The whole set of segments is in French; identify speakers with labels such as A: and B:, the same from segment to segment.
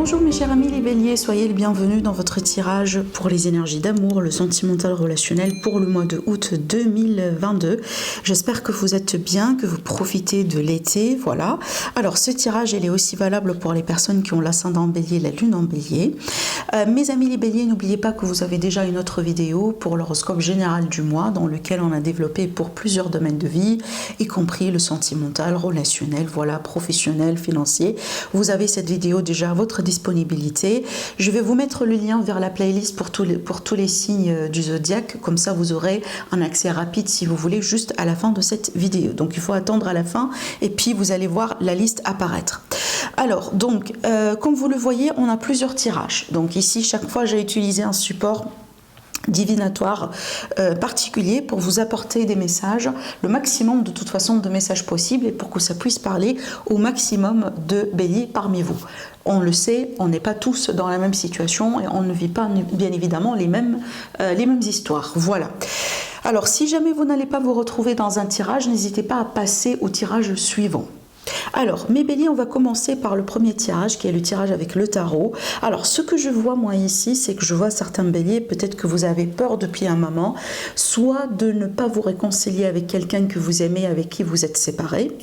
A: Bonjour mes chers amis les béliers, soyez les bienvenus dans votre tirage pour les énergies d'amour, le sentimental relationnel pour le mois de août 2022. J'espère que vous êtes bien, que vous profitez de l'été, voilà. Alors ce tirage, il est aussi valable pour les personnes qui ont l'ascendant en bélier, la lune en bélier. Mes amis les béliers, n'oubliez pas que vous avez déjà une autre vidéo pour l'horoscope général du mois dans lequel on a développé pour plusieurs domaines de vie, y compris le sentimental, relationnel, voilà, professionnel, financier. Vous avez cette vidéo déjà à votre disponibilité. Je vais vous mettre le lien vers la playlist pour tous les signes du zodiaque, comme ça vous aurez un accès rapide si vous voulez juste à la fin de cette vidéo. Donc il faut attendre à la fin et puis vous allez voir la liste apparaître. Alors donc comme vous le voyez, on a plusieurs tirages. Donc ici chaque fois j'ai utilisé un support divinatoire particulier pour vous apporter des messages, le maximum de toute façon de messages possibles et pour que ça puisse parler au maximum de béliers parmi vous. On le sait, on n'est pas tous dans la même situation et on ne vit pas bien évidemment les mêmes histoires. Voilà. Alors si jamais vous n'allez pas vous retrouver dans un tirage, n'hésitez pas à passer au tirage suivant. Alors, mes béliers, on va commencer par le premier tirage qui est le tirage avec le tarot. Alors, ce que je vois moi ici, c'est que je vois certains béliers, peut-être que vous avez peur depuis un moment, soit de ne pas vous réconcilier avec quelqu'un que vous aimez, avec qui vous êtes séparés,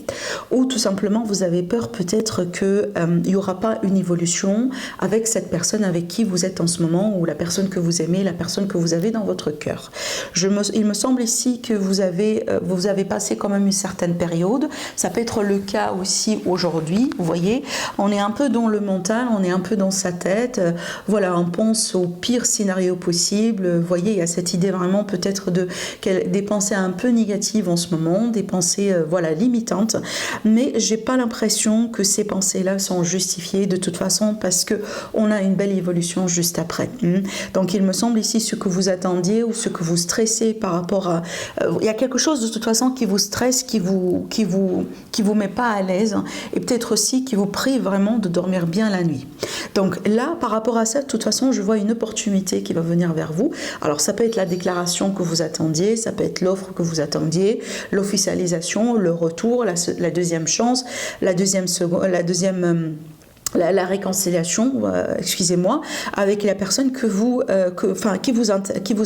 A: ou tout simplement vous avez peur peut-être qu'il n'y aura pas une évolution avec cette personne avec qui vous êtes en ce moment, ou la personne que vous aimez, la personne que vous avez dans votre cœur. Il me semble ici que vous avez passé quand même une certaine période. Ça peut être le cas aussi aujourd'hui, vous voyez, on est un peu dans le mental, on est un peu dans sa tête, voilà, on pense au pire scénario possible, vous voyez, il y a cette idée vraiment peut-être des pensées un peu négatives en ce moment, des pensées voilà, limitantes, mais j'ai pas l'impression que ces pensées-là sont justifiées de toute façon parce que on a une belle évolution juste après. Donc il me semble ici ce que vous attendiez ou ce que vous stressez par rapport à... il y a quelque chose de toute façon qui vous stresse, qui vous met pas à l'aise et peut-être aussi qui vous prive vraiment de dormir bien la nuit. Donc là, par rapport à ça, de toute façon, je vois une opportunité qui va venir vers vous. Alors ça peut être la déclaration que vous attendiez, ça peut être l'offre que vous attendiez, l'officialisation, le retour, la deuxième chance, la réconciliation, excusez-moi, avec la personne qui vous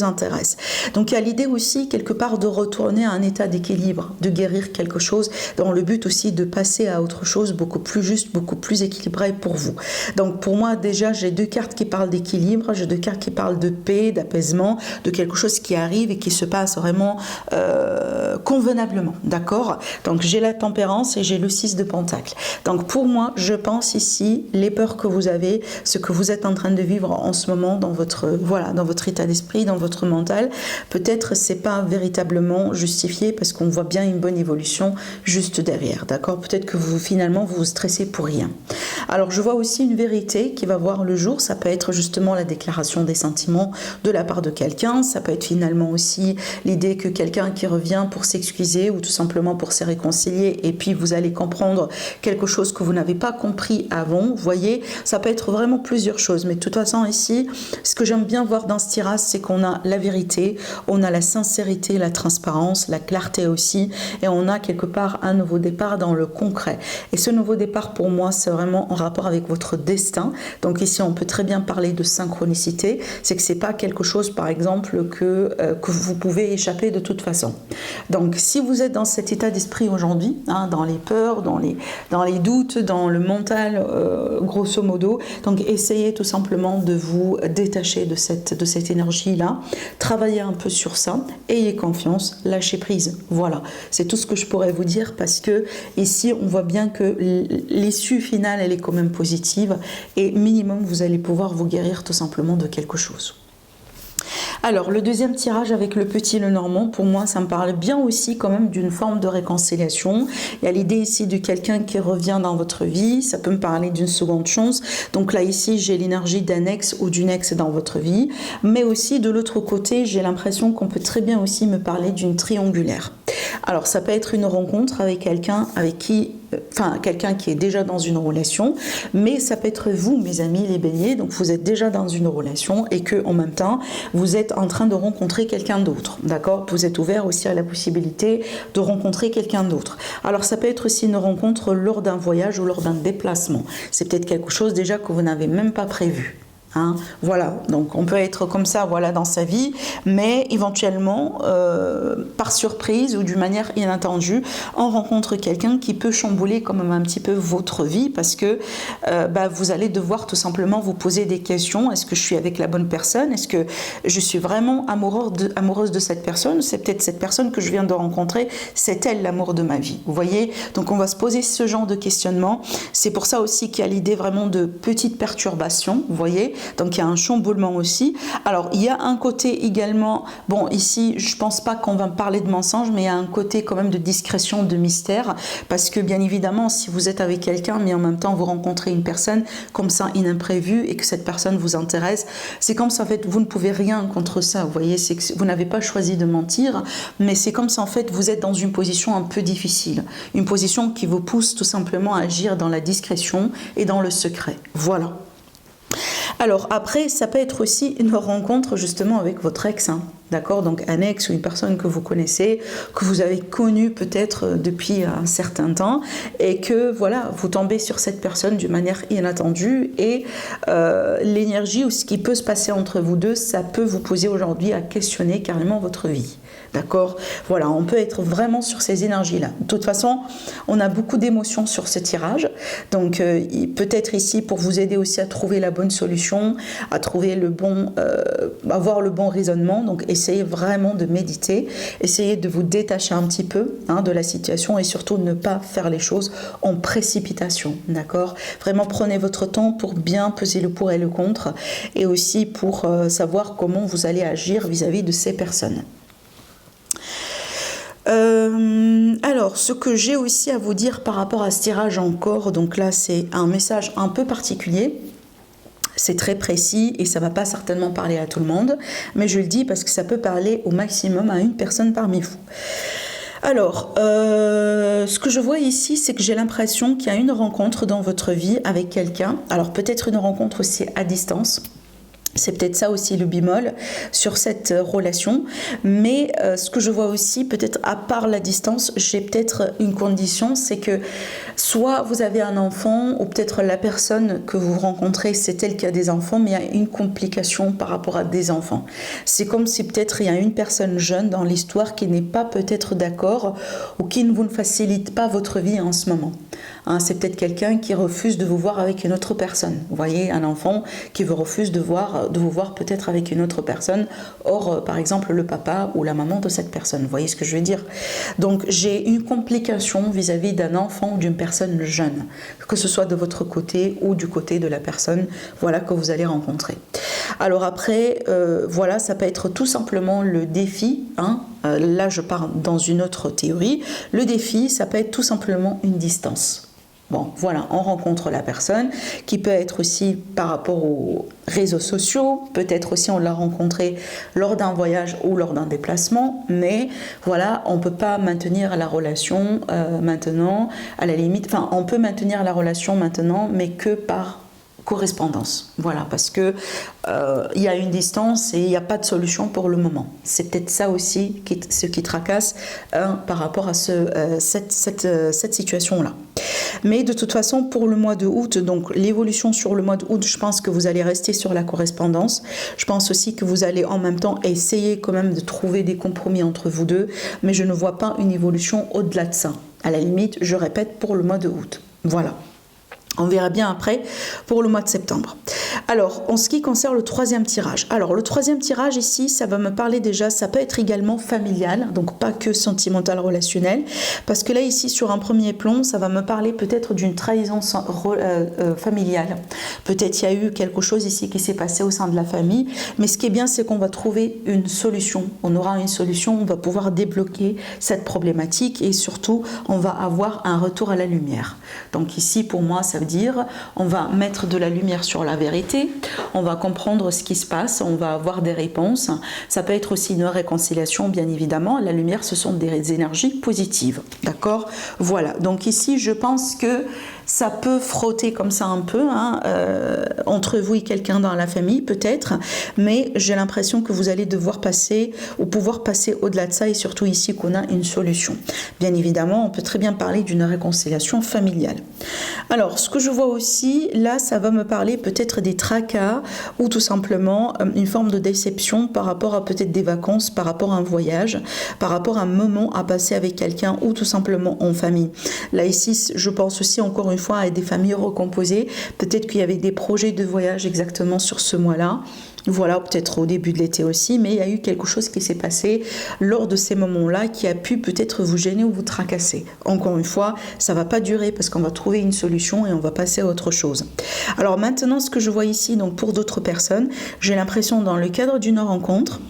A: intéresse. Donc il y a l'idée aussi quelque part de retourner à un état d'équilibre, de guérir quelque chose, dans le but aussi de passer à autre chose beaucoup plus juste, beaucoup plus équilibré pour vous. Donc pour moi déjà j'ai deux cartes qui parlent d'équilibre, j'ai deux cartes qui parlent de paix, d'apaisement, de quelque chose qui arrive et qui se passe vraiment convenablement, d'accord? Donc j'ai la tempérance et j'ai le 6 de pentacle. Donc pour moi je pense ici les peurs que vous avez, ce que vous êtes en train de vivre en ce moment dans votre état d'esprit, dans votre mental, peut-être c'est pas véritablement justifié parce qu'on voit bien une bonne évolution juste derrière, d'accord? Peut-être que vous vous stressez pour rien. Alors je vois aussi une vérité qui va voir le jour, ça peut être justement la déclaration des sentiments de la part de quelqu'un, ça peut être finalement aussi l'idée que quelqu'un qui revient pour s'excuser ou tout simplement pour se réconcilier et puis vous allez comprendre quelque chose que vous n'avez pas compris avant. Vous voyez, ça peut être vraiment plusieurs choses, mais de toute façon ici, ce que j'aime bien voir dans ce tirage, c'est qu'on a la vérité, on a la sincérité, la transparence, la clarté aussi, et on a quelque part un nouveau départ dans le concret. Et ce nouveau départ pour moi, c'est vraiment en rapport avec votre destin. Donc ici, on peut très bien parler de synchronicité, c'est que c'est pas quelque chose, par exemple, que vous pouvez échapper de toute façon. Donc si vous êtes dans cet état d'esprit aujourd'hui, dans les peurs, dans les doutes, dans le mental, grosso modo, donc essayez tout simplement de vous détacher de cette énergie-là, travaillez un peu sur ça, ayez confiance, lâchez prise, voilà, c'est tout ce que je pourrais vous dire parce que ici on voit bien que l'issue finale elle est quand même positive et minimum vous allez pouvoir vous guérir tout simplement de quelque chose. Alors, le deuxième tirage avec le petit Lenormand, pour moi, ça me parle bien aussi quand même d'une forme de réconciliation. Il y a l'idée ici de quelqu'un qui revient dans votre vie, ça peut me parler d'une seconde chance. Donc là, ici, j'ai l'énergie d'un ex ou d'une ex dans votre vie. Mais aussi, de l'autre côté, j'ai l'impression qu'on peut très bien aussi me parler d'une triangulaire. Alors ça peut être une rencontre avec quelqu'un avec qui, quelqu'un qui est déjà dans une relation, mais ça peut être vous, mes amis les béliers, donc vous êtes déjà dans une relation et que en même temps vous êtes en train de rencontrer quelqu'un d'autre, d'accord? Vous êtes ouvert aussi à la possibilité de rencontrer quelqu'un d'autre. Alors ça peut être aussi une rencontre lors d'un voyage ou lors d'un déplacement. C'est peut-être quelque chose déjà que vous n'avez même pas prévu. Hein, voilà, donc on peut être comme ça, voilà, dans sa vie, mais éventuellement, par surprise ou d'une manière inattendue, on rencontre quelqu'un qui peut chambouler quand même un petit peu votre vie parce que vous allez devoir tout simplement vous poser des questions. Est-ce que je suis avec la bonne personne? Est-ce que je suis vraiment amoureuse de cette personne? C'est peut-être cette personne que je viens de rencontrer, c'est elle l'amour de ma vie. Vous voyez? Donc on va se poser ce genre de questionnement. C'est pour ça aussi qu'il y a l'idée vraiment de petites perturbations, vous voyez? Donc il y a un chamboulement aussi. Alors il y a un côté également, bon ici je pense pas qu'on va parler de mensonge, mais il y a un côté quand même de discrétion, de mystère, parce que bien évidemment si vous êtes avec quelqu'un mais en même temps vous rencontrez une personne comme ça inimprévue et que cette personne vous intéresse, c'est comme ça en fait vous ne pouvez rien contre ça, vous voyez, c'est que vous n'avez pas choisi de mentir, mais c'est comme ça en fait vous êtes dans une position un peu difficile, une position qui vous pousse tout simplement à agir dans la discrétion et dans le secret, voilà. Alors après, ça peut être aussi une rencontre justement avec votre ex, hein, d'accord? Donc un ex ou une personne que vous connaissez, que vous avez connue peut-être depuis un certain temps et que voilà, vous tombez sur cette personne d'une manière inattendue et l'énergie ou ce qui peut se passer entre vous deux, ça peut vous poser aujourd'hui à questionner carrément votre vie. D'accord? Voilà, on peut être vraiment sur ces énergies-là. De toute façon, on a beaucoup d'émotions sur ce tirage. Donc, peut-être ici pour vous aider aussi à trouver la bonne solution, à trouver le bon, avoir le bon raisonnement. Donc, essayez vraiment de méditer, essayez de vous détacher un petit peu de la situation et surtout ne pas faire les choses en précipitation. D'accord? Vraiment, prenez votre temps pour bien peser le pour et le contre et aussi pour savoir comment vous allez agir vis-à-vis de ces personnes. Alors, ce que j'ai aussi à vous dire par rapport à ce tirage encore, donc là c'est un message un peu particulier, c'est très précis et ça ne va pas certainement parler à tout le monde, mais je le dis parce que ça peut parler au maximum à une personne parmi vous. Alors, ce que je vois ici, c'est que j'ai l'impression qu'il y a une rencontre dans votre vie avec quelqu'un, alors peut-être une rencontre aussi à distance. C'est peut-être ça aussi le bémol sur cette relation, mais ce que je vois aussi, peut-être à part la distance, j'ai peut-être une condition, c'est que soit vous avez un enfant, ou peut-être la personne que vous rencontrez, c'est elle qui a des enfants, mais il y a une complication par rapport à des enfants. C'est comme si peut-être il y a une personne jeune dans l'histoire qui n'est pas peut-être d'accord, ou qui ne vous facilite pas votre vie en ce moment. Hein, c'est peut-être quelqu'un qui refuse de vous voir avec une autre personne. Vous voyez, un enfant qui vous refuse de vous voir peut-être avec une autre personne, or par exemple le papa ou la maman de cette personne. Vous voyez ce que je veux dire? Donc j'ai une complication vis-à-vis d'un enfant ou d'une personne jeune, que ce soit de votre côté ou du côté de la personne, voilà, que vous allez rencontrer. Alors après, voilà, ça peut être tout simplement le défi, hein. Là je pars dans une autre théorie. Le défi, ça peut être tout simplement une distance. Bon, voilà, on rencontre la personne, qui peut être aussi par rapport aux réseaux sociaux, peut-être aussi on l'a rencontré lors d'un voyage ou lors d'un déplacement, mais voilà, on ne peut pas maintenir la relation maintenant, à la limite, enfin, on peut maintenir la relation maintenant, mais que par correspondance, voilà, parce que il y a une distance et il n'y a pas de solution pour le moment. C'est peut-être ça aussi ce qui tracasse par rapport à cette situation-là. Mais de toute façon, pour le mois de août, donc l'évolution sur le mois de août, je pense que vous allez rester sur la correspondance. Je pense aussi que vous allez en même temps essayer quand même de trouver des compromis entre vous deux, mais je ne vois pas une évolution au-delà de ça. À la limite, je répète, pour le mois de août. Voilà. On verra bien après pour le mois de septembre. Alors, en ce qui concerne le troisième tirage. Alors, le troisième tirage ici, ça va me parler déjà, ça peut être également familial, donc pas que sentimental, relationnel. Parce que là, ici, sur un premier plan, ça va me parler peut-être d'une trahison familiale. Peut-être il y a eu quelque chose ici qui s'est passé au sein de la famille. Mais ce qui est bien, c'est qu'on va trouver une solution. On aura une solution, on va pouvoir débloquer cette problématique et surtout, on va avoir un retour à la lumière. Donc ici, pour moi, ça veut dire on va mettre de la lumière sur la vérité. discuter, on va comprendre ce qui se passe, on va avoir des réponses. Ça peut être aussi une réconciliation, bien évidemment. La lumière, ce sont des énergies positives, d'accord? Voilà, donc ici, je pense que ça peut frotter comme ça un peu, hein, entre vous et quelqu'un dans la famille peut-être, mais j'ai l'impression que vous allez devoir passer ou pouvoir passer au-delà de ça, et surtout ici qu'on a une solution. Bien évidemment, on peut très bien parler d'une réconciliation familiale. Alors, ce que je vois aussi, là, ça va me parler peut-être des tracas ou tout simplement une forme de déception par rapport à peut-être des vacances, par rapport à un voyage, par rapport à un moment à passer avec quelqu'un ou tout simplement en famille. Là, ici, je pense aussi encore une fois à des familles recomposées. Peut-être qu'il y avait des projets de voyage exactement sur ce mois-là. Voilà, peut-être au début de l'été aussi, mais il y a eu quelque chose qui s'est passé lors de ces moments-là qui a pu peut-être vous gêner ou vous tracasser. Encore une fois, ça ne va pas durer parce qu'on va trouver une solution et on va passer à autre chose. Alors maintenant, ce que je vois ici, donc pour d'autres personnes, j'ai l'impression dans le cadre d'une rencontre,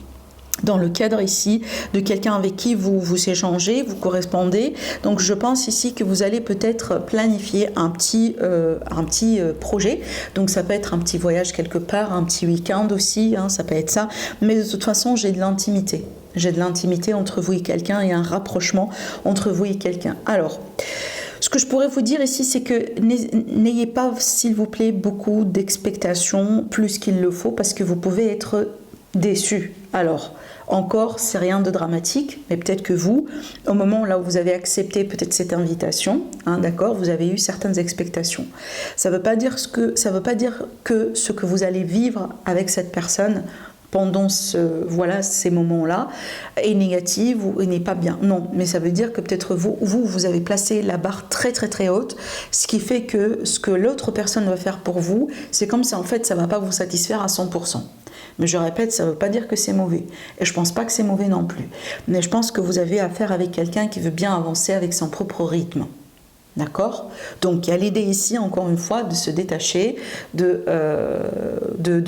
A: dans le cadre ici de quelqu'un avec qui vous échangez, vous correspondez. Donc je pense ici que vous allez peut-être planifier un petit projet. Donc ça peut être un petit voyage quelque part, un petit week-end aussi, hein, ça peut être ça. Mais de toute façon, j'ai de l'intimité. J'ai de l'intimité entre vous et quelqu'un et un rapprochement entre vous et quelqu'un. Alors, ce que je pourrais vous dire ici, c'est que n'ayez pas, s'il vous plaît, beaucoup d'expectations, plus qu'il le faut, parce que vous pouvez être déçu. Alors, encore, c'est rien de dramatique, mais peut-être que vous, au moment là où vous avez accepté peut-être cette invitation, hein, d'accord, vous avez eu certaines expectations. Ça ne veut pas dire que ce que vous allez vivre avec cette personne pendant ces moments-là est négatif ou n'est pas bien. Non, mais ça veut dire que peut-être vous avez placé la barre très très très haute, ce qui fait que ce que l'autre personne va faire pour vous, c'est comme ça en fait, ça ne va pas vous satisfaire à 100%. Mais je répète, ça ne veut pas dire que c'est mauvais. Et je ne pense pas que c'est mauvais non plus. Mais je pense que vous avez affaire avec quelqu'un qui veut bien avancer avec son propre rythme. D'accord? Donc il y a l'idée ici, encore une fois, de se détacher, de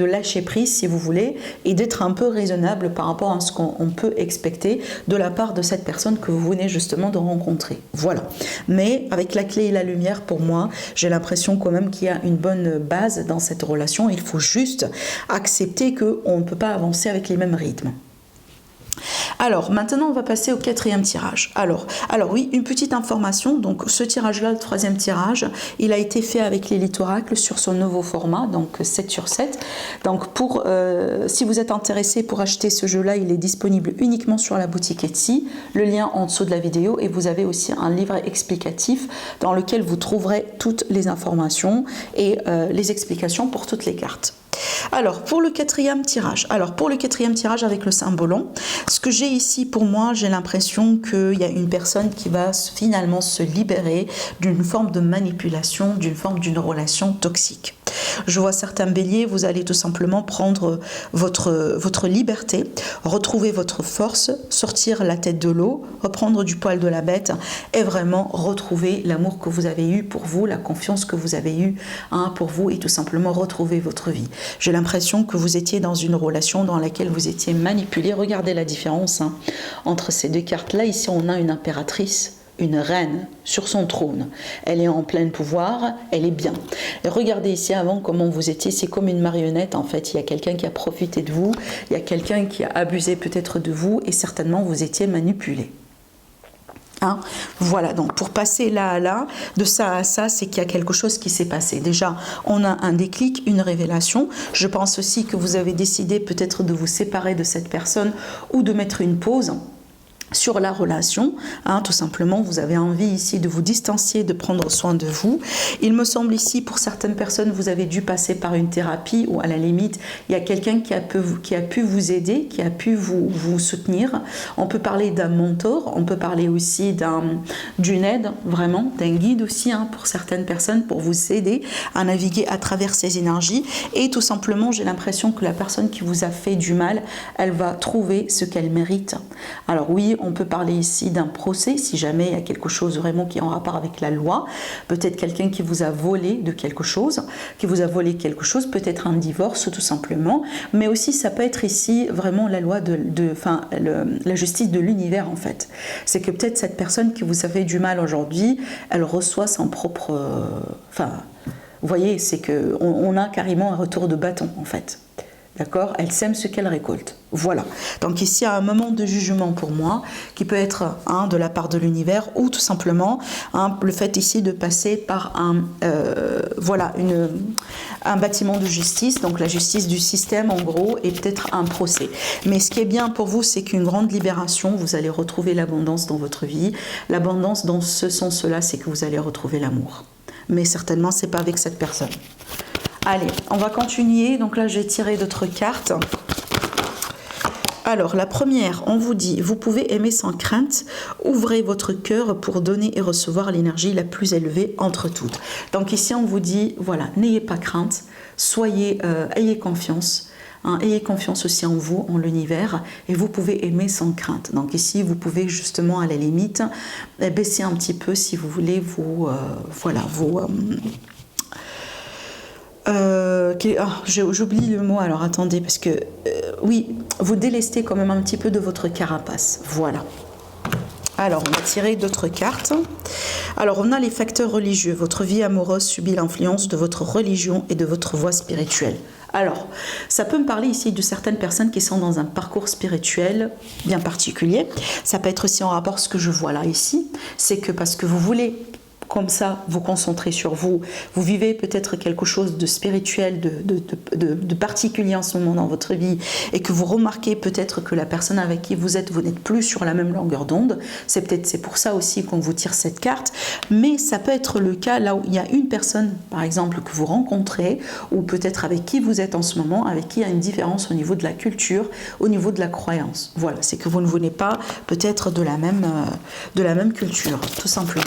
A: lâcher prise, si vous voulez, et d'être un peu raisonnable par rapport à ce qu'on peut expecter de la part de cette personne que vous venez justement de rencontrer. Voilà. Mais avec la clé et la lumière, pour moi, j'ai l'impression quand même qu'il y a une bonne base dans cette relation. Il faut juste accepter qu'on ne peut pas avancer avec les mêmes rythmes. Alors, maintenant, on va passer au quatrième tirage. Alors oui, une petite information. Donc, ce tirage-là, le troisième tirage, il a été fait avec l'Élite Oracle sur son nouveau format, donc 7/7. Donc, si vous êtes intéressé pour acheter ce jeu-là, il est disponible uniquement sur la boutique Etsy. Le lien en dessous de la vidéo. Et vous avez aussi un livre explicatif dans lequel vous trouverez toutes les informations et les explications pour toutes les cartes. Alors, pour le quatrième tirage avec le cymbolon, ce que j'ai ici pour moi, j'ai l'impression qu'il y a une personne qui va finalement se libérer d'une forme de manipulation, d'une relation toxique. Je vois certains béliers, vous allez tout simplement prendre votre liberté, retrouver votre force, sortir la tête de l'eau, reprendre du poil de la bête et vraiment retrouver l'amour que vous avez eu pour vous, la confiance que vous avez eue pour vous et tout simplement retrouver votre vie. J'ai l'impression que vous étiez dans une relation dans laquelle vous étiez manipulé. Regardez la différence entre ces deux cartes-là. Ici, on a une impératrice, une reine sur son trône. Elle est en plein pouvoir, elle est bien. Et regardez ici avant comment vous étiez, c'est comme une marionnette en fait. Il y a quelqu'un qui a profité de vous, il y a quelqu'un qui a abusé peut-être de vous et certainement vous étiez manipulé. Voilà, donc pour passer là à là, de ça à ça, c'est qu'il y a quelque chose qui s'est passé. Déjà, on a un déclic, une révélation. Je pense aussi que vous avez décidé peut-être de vous séparer de cette personne ou de mettre une pause sur la relation, tout simplement vous avez envie ici de vous distancier, de prendre soin de vous. Il me semble ici pour certaines personnes vous avez dû passer par une thérapie ou à la limite il y a quelqu'un qui a pu vous aider, qui a pu vous soutenir. On peut parler d'un mentor, on peut parler aussi d'une aide vraiment, d'un guide aussi pour certaines personnes pour vous aider à naviguer à travers ces énergies et tout simplement j'ai l'impression que la personne qui vous a fait du mal, elle va trouver ce qu'elle mérite. Alors oui, on peut parler ici d'un procès, si jamais il y a quelque chose vraiment qui est en rapport avec la loi. Peut-être quelqu'un qui vous a volé quelque chose, peut-être un divorce tout simplement. Mais aussi, ça peut être ici vraiment la loi la justice de l'univers en fait. C'est que peut-être cette personne qui vous a fait du mal aujourd'hui, elle reçoit son propre... Vous voyez, c'est qu'on a carrément un retour de bâton en fait. D'accord? Elle sème ce qu'elle récolte. Voilà. Donc ici, il y a un moment de jugement pour moi, qui peut être de la part de l'univers, ou tout simplement le fait ici de passer par un bâtiment de justice, donc la justice du système en gros, et peut-être un procès. Mais ce qui est bien pour vous, c'est qu'une grande libération, vous allez retrouver l'abondance dans votre vie. L'abondance dans ce sens-là, c'est que vous allez retrouver l'amour. Mais certainement, c'est pas avec cette personne. Allez, on va continuer. Donc là, j'ai tiré d'autres cartes. Alors, la première, on vous dit, vous pouvez aimer sans crainte. Ouvrez votre cœur pour donner et recevoir l'énergie la plus élevée entre toutes. Donc ici, on vous dit, voilà, n'ayez pas crainte. Ayez confiance. Ayez confiance aussi en vous, en l'univers, et vous pouvez aimer sans crainte. Donc ici, vous pouvez justement, à la limite, baisser un petit peu si vous voulez j'oublie le mot, alors attendez, parce que oui, vous délestez quand même un petit peu de votre carapace. Voilà. Alors, on va tirer d'autres cartes. Alors, on a les facteurs religieux. Votre vie amoureuse subit l'influence de votre religion et de votre voie spirituelle. Alors, ça peut me parler ici de certaines personnes qui sont dans un parcours spirituel bien particulier. Ça peut être aussi en rapport à ce que je vois là ici. C'est que parce que vous voulez comme ça, vous concentrez sur vous. Vous vivez peut-être quelque chose de spirituel, de particulier en ce moment dans votre vie, et que vous remarquez peut-être que la personne avec qui vous êtes, vous n'êtes plus sur la même longueur d'onde. C'est pour ça aussi qu'on vous tire cette carte. Mais ça peut être le cas là où il y a une personne, par exemple, que vous rencontrez, ou peut-être avec qui vous êtes en ce moment, avec qui il y a une différence au niveau de la culture, au niveau de la croyance. Voilà, c'est que vous ne venez pas peut-être de la même culture, tout simplement.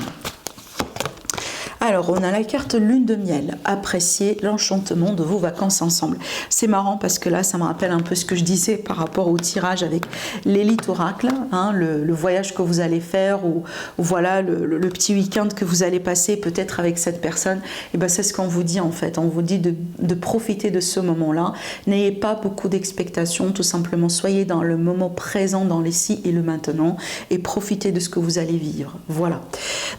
A: Alors, on a la carte lune de miel. Appréciez l'enchantement de vos vacances ensemble. C'est marrant parce que là, ça me rappelle un peu ce que je disais par rapport au tirage avec l'élite oracle, le voyage que vous allez faire ou voilà le petit week-end que vous allez passer peut-être avec cette personne. Et ben, c'est ce qu'on vous dit en fait. On vous dit de profiter de ce moment-là. N'ayez pas beaucoup d'expectations, tout simplement. Soyez dans le moment présent, dans l'ici et le maintenant, et profitez de ce que vous allez vivre. Voilà.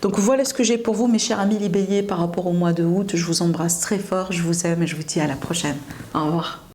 A: Donc voilà ce que j'ai pour vous, mes chers amis Bélier, par rapport au mois de août. Je vous embrasse très fort, je vous aime et je vous dis à la prochaine. Au revoir.